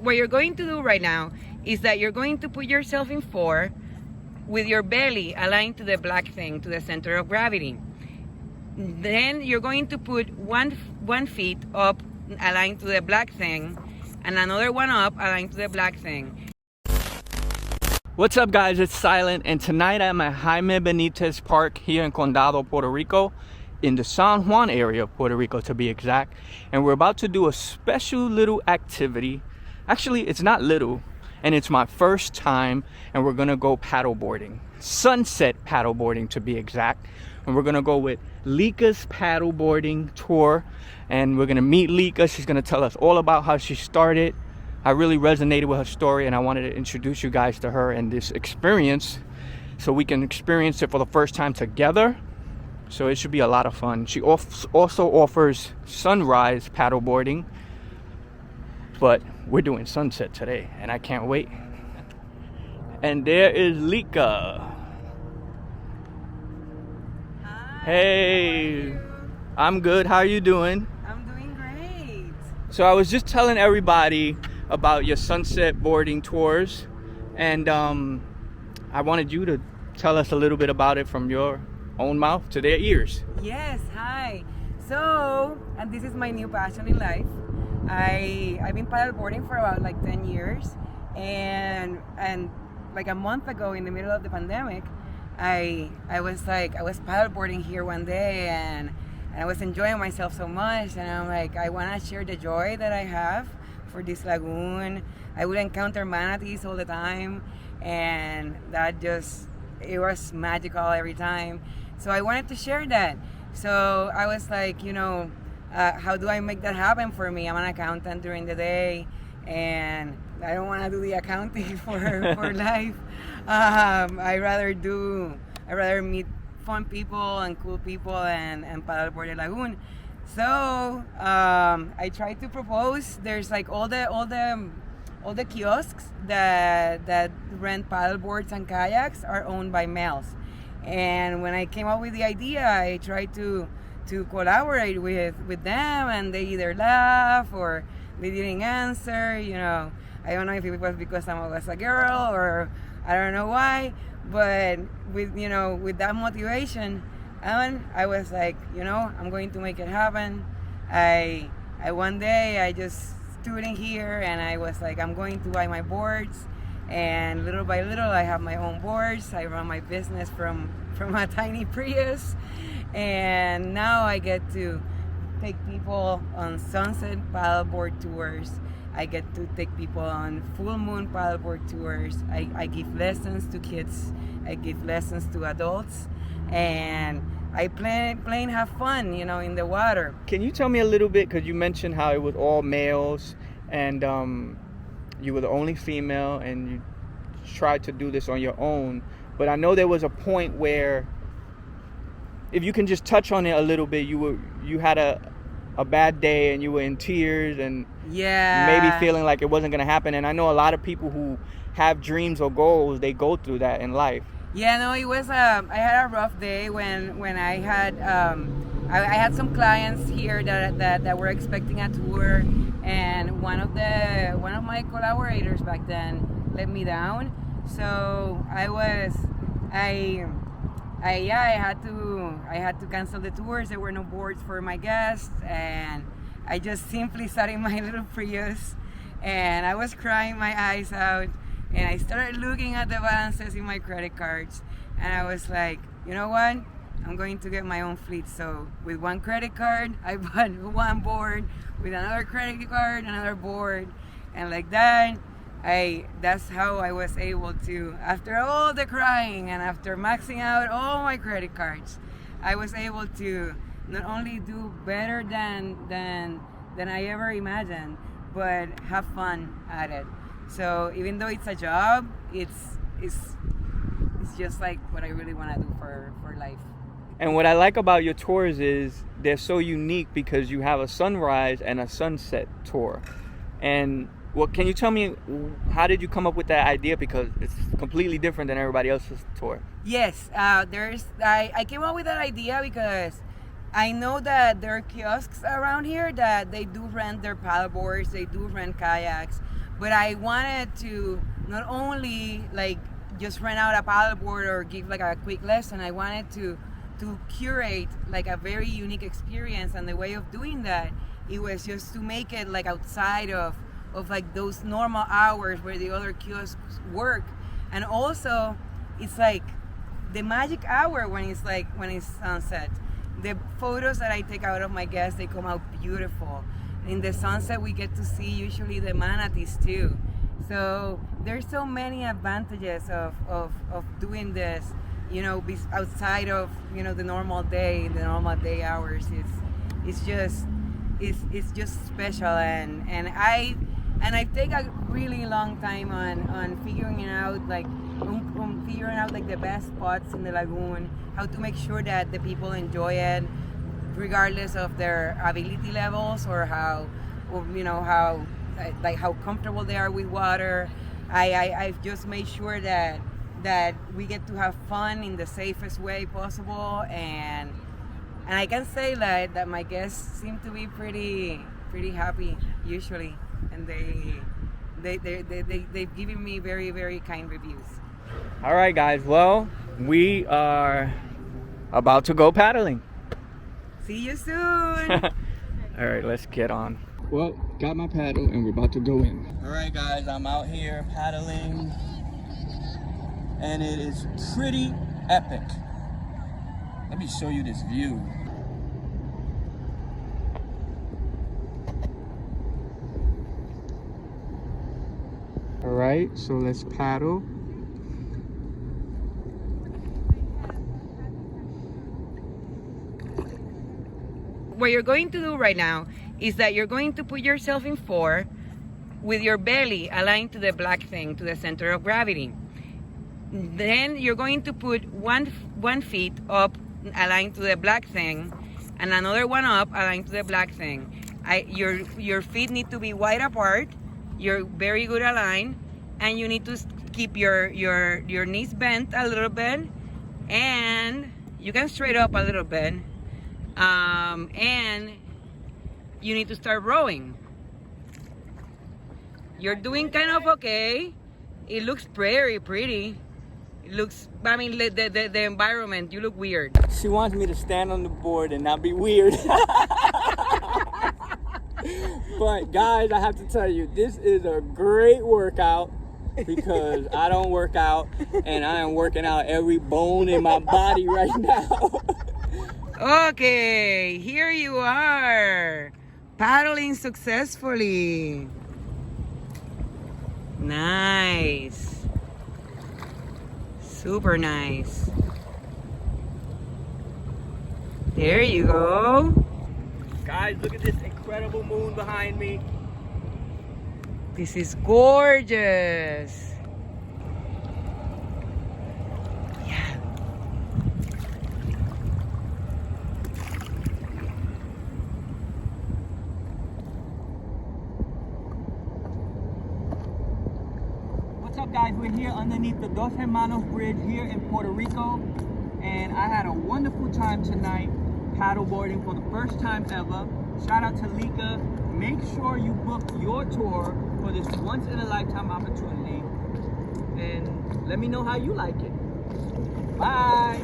What you're going to do right now is that you're going to put yourself in 4 with your belly aligned to the black thing, to the center of gravity. Then you're going to put one feet up aligned to the black thing and another one up aligned to the black thing. What's up guys, it's Silent, and tonight I'm at Jaime Benitez Park here in Condado, Puerto Rico, in the San Juan area of Puerto Rico to be exact. And we're about to do a special little activity. Actually, it's not little, and it's my first time, and we're gonna go paddleboarding. Sunset paddleboarding to be exact. And we're gonna go with Lika's paddleboarding tour, and we're gonna meet Lika. She's gonna tell us all about how she started. I really resonated with her story, and I wanted to introduce you guys to her and this experience so we can experience it for the first time together. So it should be a lot of fun. She also offers sunrise paddleboarding, but we're doing sunset today, and I can't wait. And there is Lika. Hi, hey, how are you? I'm good. How are you doing? I'm doing great. So I was just telling everybody about your sunset boarding tours, and I wanted you to tell us a little bit about it from your own mouth to their ears. Yes, hi. So, and this is my new passion in life. I've been paddleboarding for about like 10 years, and like a month ago in the middle of the pandemic, I was paddleboarding here one day, and I was enjoying myself so much, and I'm like, I want to share the joy that I have for this lagoon. I would encounter manatees all the time, and it was magical every time. So I wanted to share that. So I was like, how do I make that happen for me? I'm an accountant during the day, and I don't want to do the accounting for life. I rather meet fun people and cool people and paddleboard the lagoon. So I tried to propose. There's like all the kiosks that rent paddleboards and kayaks are owned by males. And when I came up with the idea, I tried to collaborate with them, and they either laugh or they didn't answer. I don't know if it was because I was a girl or I don't know why, but with that motivation, I was like, I'm going to make it happen. I one day I just stood in here and I was like, I'm going to buy my boards, and little by little I have my own boards. I run my business from a tiny Prius, and now I get to take people on sunset paddleboard tours. I get to take people on full moon paddleboard tours. I give lessons to kids. I give lessons to adults, and I play and have fun, in the water. Can you tell me a little bit, because you mentioned how it was all males, and you were the only female, and you tried to do this on your own. But I know there was a point where, if you can just touch on it a little bit, you had a bad day and you were in tears and maybe feeling like it wasn't going to happen. And I know a lot of people who have dreams or goals, they go through that in life. Yeah, no, it was. I had a rough day when I had I had some clients here that were expecting a tour, and one of my collaborators back then let me down. So I had to cancel the tours. There were no boards for my guests, and I just simply sat in my little Prius, and I was crying my eyes out, and I started looking at the balances in my credit cards, and I was like, you know what? I'm going to get my own fleet. So with one credit card, I bought one board, with another credit card, another board, and like that, that's how I was able to, after all the crying and after maxing out all my credit cards, I was able to not only do better than I ever imagined, but have fun at it. So even though it's a job, it's just like what I really want to do for life. And what I like about your tours is they're so unique because you have a sunrise and a sunset tour. And can you tell me, how did you come up with that idea? Because it's completely different than everybody else's tour. Yes, I came up with that idea because I know that there are kiosks around here that they do rent their paddleboards, they do rent kayaks, but I wanted to not only like just rent out a paddleboard or give like a quick lesson. I wanted to curate like a very unique experience, and the way of doing that, it was just to make it like outside of like those normal hours where the other kiosks work. And also it's like the magic hour when it's sunset. The photos that I take out of my guests, they come out beautiful. In the sunset we get to see usually the manatees too. So there's so many advantages of doing this, you know, outside of, you know, the normal day hours. It's just special, and I take a really long time on figuring out like the best spots in the lagoon, how to make sure that the people enjoy it regardless of their ability levels, or how comfortable they are with water. I've just made sure that we get to have fun in the safest way possible, and I can say that my guests seem to be pretty happy usually, and they've given me very, very kind reviews. All right, guys. Well, we are about to go paddling. See you soon. All right, let's get on. Well, got my paddle and we're about to go in. All right, guys, I'm out here paddling, and it is pretty epic. Let me show you this view. All right, so let's paddle. What you're going to do right now is that you're going to put yourself in 4 with your belly aligned to the black thing, to the center of gravity. Then you're going to put one feet up aligned to the black thing, and another one up aligned to the black thing. Your feet need to be wide apart. You're very good aligned, and you need to keep your knees bent a little bit, and you can straight up a little bit. And you need to start rowing. You're doing kind of okay. It looks very pretty. It looks, I mean, the environment, you look weird. She wants me to stand on the board and not be weird. But guys, I have to tell you, this is a great workout, because I don't work out, and I am working out every bone in my body right now. Okay, here you are, paddling successfully. Nice. Super nice. There you go. Guys, look at this incredible moon behind me. This is gorgeous. What's up, guys? We're here underneath the Dos Hermanos Bridge here in Puerto Rico, and I had a wonderful time tonight paddleboarding for the first time ever. Shout out to Lika. Make sure you book your tour for this once-in-a-lifetime opportunity, and let me know how you like it. Bye!